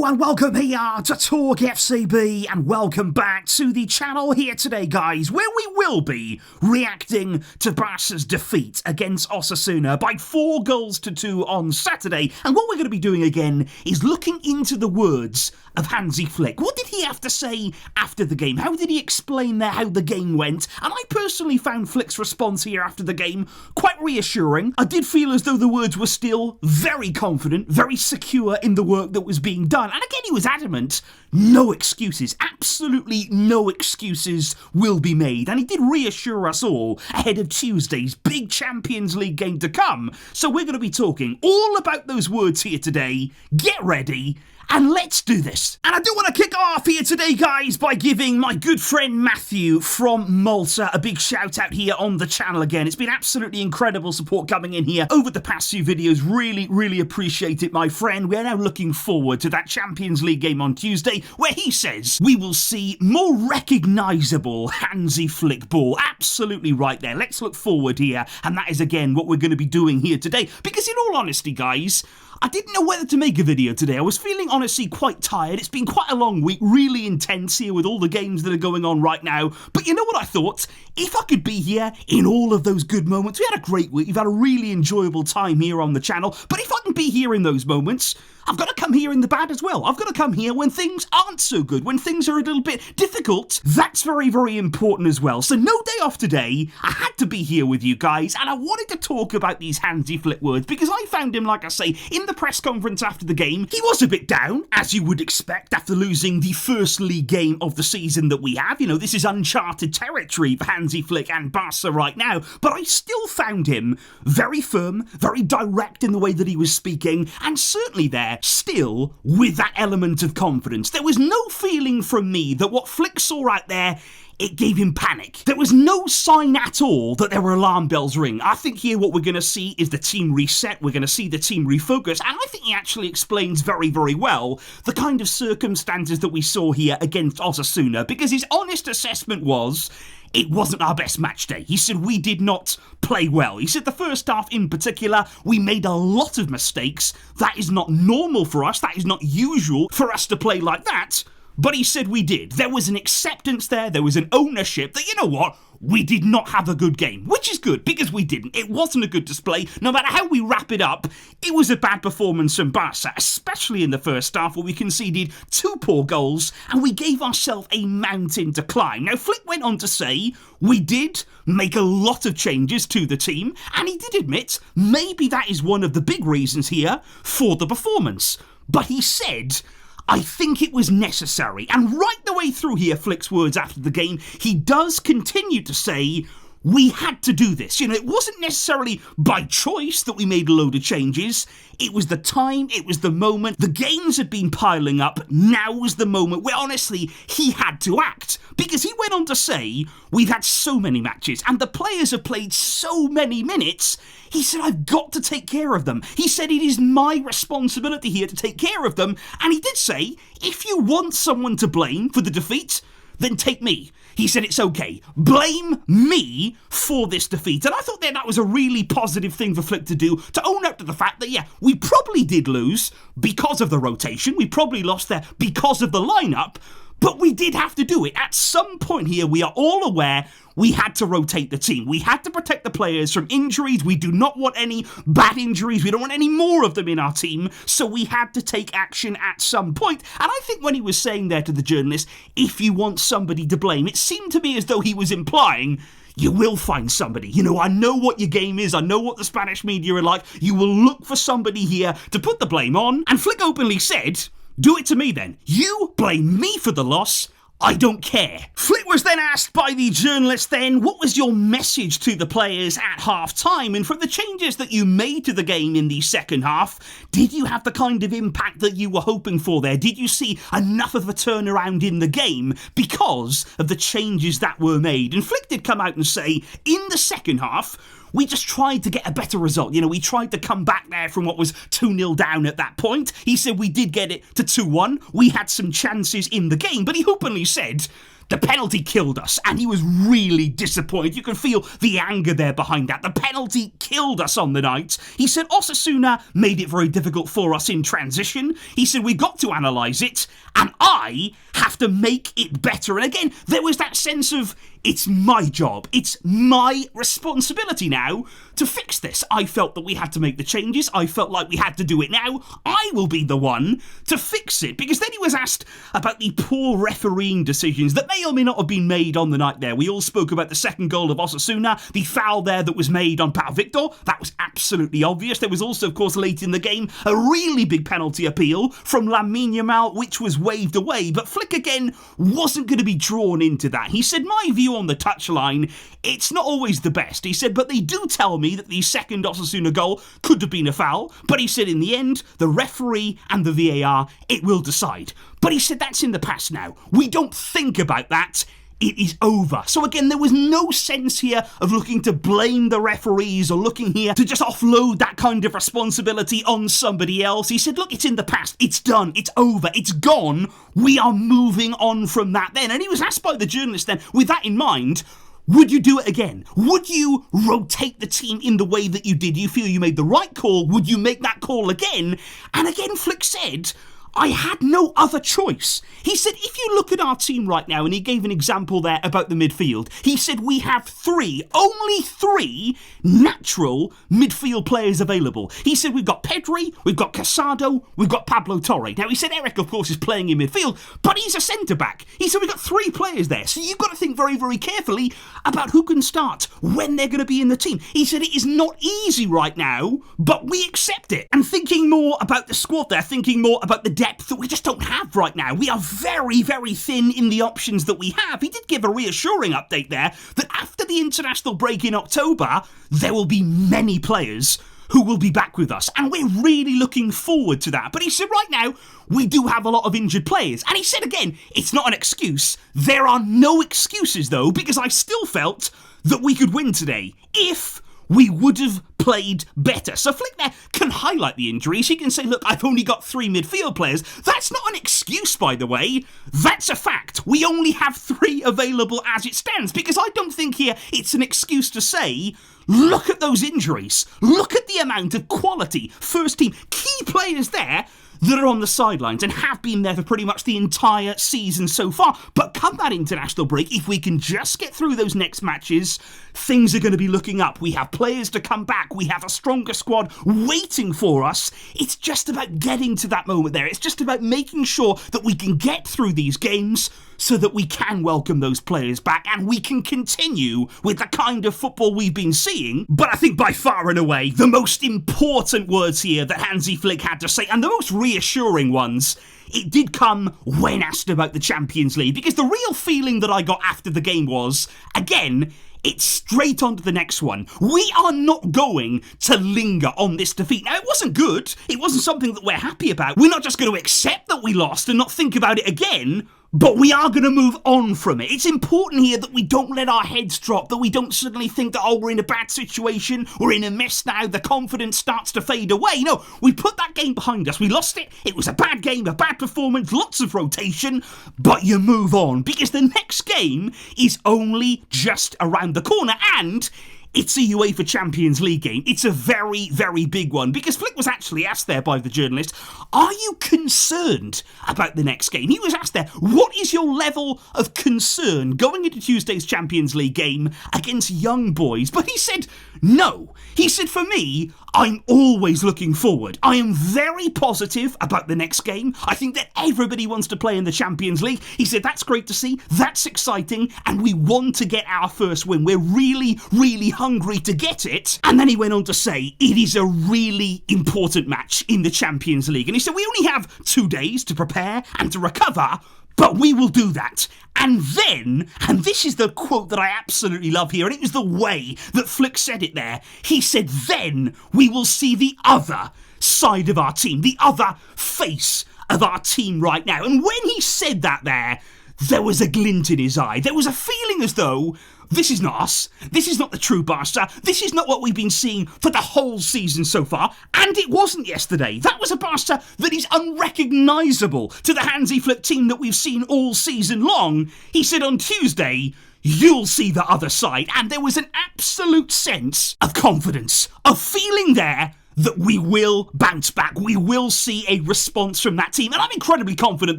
and welcome here to TalkFCB, and welcome back to the channel here today, guys, where we will be reacting to Barca's defeat against Osasuna by 4-2 on Saturday. And what we're going to be doing again is looking into the words of Hansi Flick. What did he have to say after the game? How did he explain there how the game went? And I personally found Flick's response here after the game quite reassuring. I did feel as though the words were still very confident, very secure in the work that was being done. And again, he was adamant, no excuses, absolutely no excuses will be made. And he did reassure us all ahead of Tuesday's big Champions League game to come. So we're going to be talking all about those words here today. Get ready. And let's do this. And I do want to kick off here today, guys, by giving my good friend Matthew from Malta a big shout out here on the channel again. It's been absolutely incredible support coming in here over the past few videos. Really appreciate it, my friend. We're now looking forward to that Champions League game on Tuesday, where he says we will see more recognisable Hansi Flick ball. Absolutely right there. Let's look forward here. And that is, again, what we're going to be doing here today. Because in all honesty, guys, I didn't know whether to make a video today. I was feeling, honestly, quite tired. It's been quite a long week, really intense here with all the games that are going on right now. But you know what I thought? If I could be here in all of those good moments, we had a great week. We've had a really enjoyable time here on the channel. But if I can be here in those moments, I've got to come here in the bad as well. I've got to come here when things aren't so good, when things are a little bit difficult. That's very important as well. So no day off today. I had to be here with you guys, and I wanted to talk about these Hansi Flick words because I found him, like I say, in the press conference after the game. He was a bit down, as you would expect after losing the first league game of the season that we have. You know, this is uncharted territory for Hansi Flick and Barca right now, but I still found him very firm, very direct in the way that he was speaking, and certainly there, still with that element of confidence. There was no feeling from me that what Flick saw out there, it gave him panic. There was no sign at all that there were alarm bells ring. I think here what we're going to see is the team reset. We're going to see the team refocus. And I think he actually explains very well the kind of circumstances that we saw here against Osasuna, because his honest assessment was it wasn't our best match day. He said we did not play well. He said the first half in particular, we made a lot of mistakes. That is not normal for us. That is not usual for us to play like that. But he said we did. There was an acceptance there. There was an ownership that, you know what, we did not have a good game, which is good because we didn't. It wasn't a good display. No matter how we wrap it up, it was a bad performance from Barca, especially in the first half where we conceded 2 poor goals and we gave ourselves a mountain to climb. Now, Flick went on to say we did make a lot of changes to the team, and he did admit maybe that is one of the big reasons here for the performance. But he said, I think it was necessary. And right the way through here, Flick's words after the game, he does continue to say, we had to do this. You know, it wasn't necessarily by choice that we made a load of changes. It was the time, it was the moment. The games had been piling up. Now was the moment where, honestly, he had to act. Because he went on to say, we've had so many matches and the players have played so many minutes. He said, I've got to take care of them. He said, it is my responsibility here to take care of them. And he did say, if you want someone to blame for the defeat, then take me. He said it's okay. Blame me for this defeat. And I thought that was a really positive thing for Flick to do, to own up to the fact that, yeah, we probably did lose because of the rotation. We probably lost there because of the lineup. But we did have to do it. At some point here, we are all aware we had to rotate the team. We had to protect the players from injuries. We do not want any bad injuries. We don't want any more of them in our team. So we had to take action at some point. And I think when he was saying there to the journalist, if you want somebody to blame, it seemed to me as though he was implying, you will find somebody. You know, I know what your game is. I know what the Spanish media are like. You will look for somebody here to put the blame on. And Flick openly said, do it to me then. You blame me for the loss. I don't care. Flick was then asked by the journalist then, what was your message to the players at half-time? And from the changes that you made to the game in the second half, did you have the kind of impact that you were hoping for there? Did you see enough of a turnaround in the game because of the changes that were made? And Flick did come out and say, in the second half, we just tried to get a better result. You know, we tried to come back there from what was 2-0 down at that point. He said we did get it to 2-1. We had some chances in the game, but he openly said the penalty killed us, and he was really disappointed. You can feel the anger there behind that. The penalty killed us on the night. He said Osasuna made it very difficult for us in transition. He said we got to analyse it, and I have to make it better. And again, there was that sense of, it's my job, it's my responsibility now to fix this. I felt that we had to make the changes. I felt like we had to do it now. I will be the one to fix it. Because then he was asked about the poor refereeing decisions that may or may not have been made on the night there. We all spoke about the second goal of Osasuna, the foul there that was made on Pau Victor. That was absolutely obvious. There was also, of course, late in the game, a really big penalty appeal from Lamine Yamal, which was waved away. But Flick, again, wasn't going to be drawn into that. He said, my view on the touchline, it's not always the best. He said, but they do tell me that the second Osasuna goal could have been a foul. But he said, in the end, the referee and the VAR, it will decide. But he said, that's in the past now. We don't think about that. It is over. So again, there was no sense here of looking to blame the referees or looking here to just offload that kind of responsibility on somebody else. He said, look, it's in the past. It's done. It's over. It's gone. We are moving on from that then. And he was asked by the journalist then, with that in mind, would you do it again? Would you rotate the team in the way that you did? Do you feel you made the right call? Would you make that call again? And again, Flick said, I had no other choice. He said, if you look at our team right now, and he gave an example there about the midfield, he said we have only three natural midfield players available. He said we've got Pedri, we've got Casado, we've got Pablo Torre. Now, he said Eric, of course, is playing in midfield, but he's a centre-back. He said we've got three players there, so you've got to think very, very carefully about who can start, when they're going to be in the team. He said it is not easy right now, but we accept it. And thinking more about the squad there, thinking more about the depth that we just don't have right now. We are very, very thin in the options that we have. He did give a reassuring update there that after the international break in October, there will be many players who will be back with us. And we're really looking forward to that. But he said right now, we do have a lot of injured players. And he said again, it's not an excuse. There are no excuses though, because I still felt that we could win today if we would have played better. So Flick there can highlight the injuries. He can say, look, I've only got three midfield players. That's not an excuse, by the way. That's a fact. We only have three available as it stands, because I don't think here it's an excuse to say, look at those injuries. Look at the amount of quality first team key players there that are on the sidelines and have been there for pretty much the entire season so far. But come that international break, if we can just get through those next matches, things are going to be looking up. We have players to come back. We have a stronger squad waiting for us. It's just about getting to that moment there. It's just about making sure that we can get through these games so that we can welcome those players back and we can continue with the kind of football we've been seeing. But I think by far and away, the most important words here that Hansi Flick had to say, and the most reassuring ones, it did come when asked about the Champions League, because the real feeling that I got after the game was, again, it's straight on to the next one. We are not going to linger on this defeat. Now, it wasn't good. It wasn't something that we're happy about. We're not just going to accept that we lost and not think about it again, but we are going to move on from it. It's important here that we don't let our heads drop, that we don't suddenly think that, oh, we're in a bad situation, we're in a mess now, the confidence starts to fade away. No, we put that game behind us. We lost it. It was a bad game, a bad performance, lots of rotation, but you move on because the next game is only just around the corner and it's a UEFA Champions League game. It's a very, very big one, because Flick was actually asked there by the journalist, are you concerned about the next game? He was asked there, what is your level of concern going into Tuesday's Champions League game against young boys? But he said, no. He said, for me, I'm always looking forward. I am very positive about the next game. I think that everybody wants to play in the Champions League. He said, that's great to see. That's exciting. And we want to get our first win. We're really, really hungry to get it. And then he went on to say, it is a really important match in the Champions League. And he said, we only have 2 days to prepare and to recover, but we will do that. And then, and this is the quote that I absolutely love here, and it was the way that Flick said it there, he said, then we will see the other side of our team, the other face of our team right now. And when he said that there, there was a glint in his eye. There was a feeling as though this is not us. This is not the true Barca. This is not what we've been seeing for the whole season so far. And it wasn't yesterday. That was a Barca that is unrecognisable to the Hansi Flick team that we've seen all season long. He said on Tuesday, you'll see the other side. And there was an absolute sense of confidence, of feeling there that we will bounce back. We will see a response from that team. And I'm incredibly confident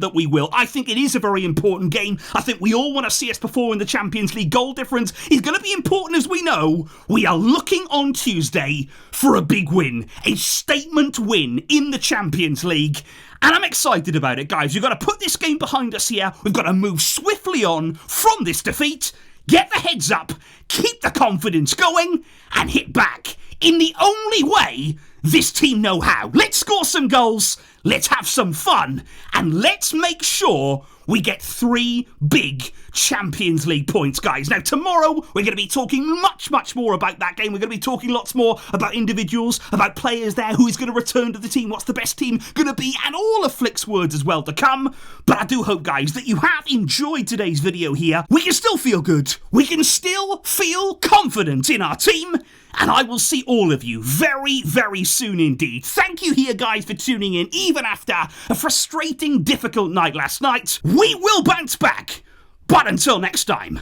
that we will. I think it is a very important game. I think we all want to see us perform in the Champions League. Goal difference is going to be important, as we know. We are looking on Tuesday for a big win. A statement win in the Champions League. And I'm excited about it, guys. We've got to put this game behind us here. We've got to move swiftly on from this defeat. Get the heads up. Keep the confidence going. And hit back in the only way this team know how. Let's score some goals, let's have some fun, and let's make sure we get 3 big Champions League points, guys. Now, tomorrow, we're going to be talking much more about that game. We're going to be talking lots more about individuals, about players there, who is going to return to the team, what's the best team going to be, and all of Flick's words as well to come. But I do hope, guys, that you have enjoyed today's video here. We can still feel good. We can still feel confident in our team. And I will see all of you very soon indeed. Thank you here, guys, for tuning in, even after a frustrating, difficult night last night. We will bounce back. But until next time,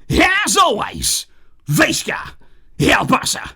as always, Vejska, El Barça.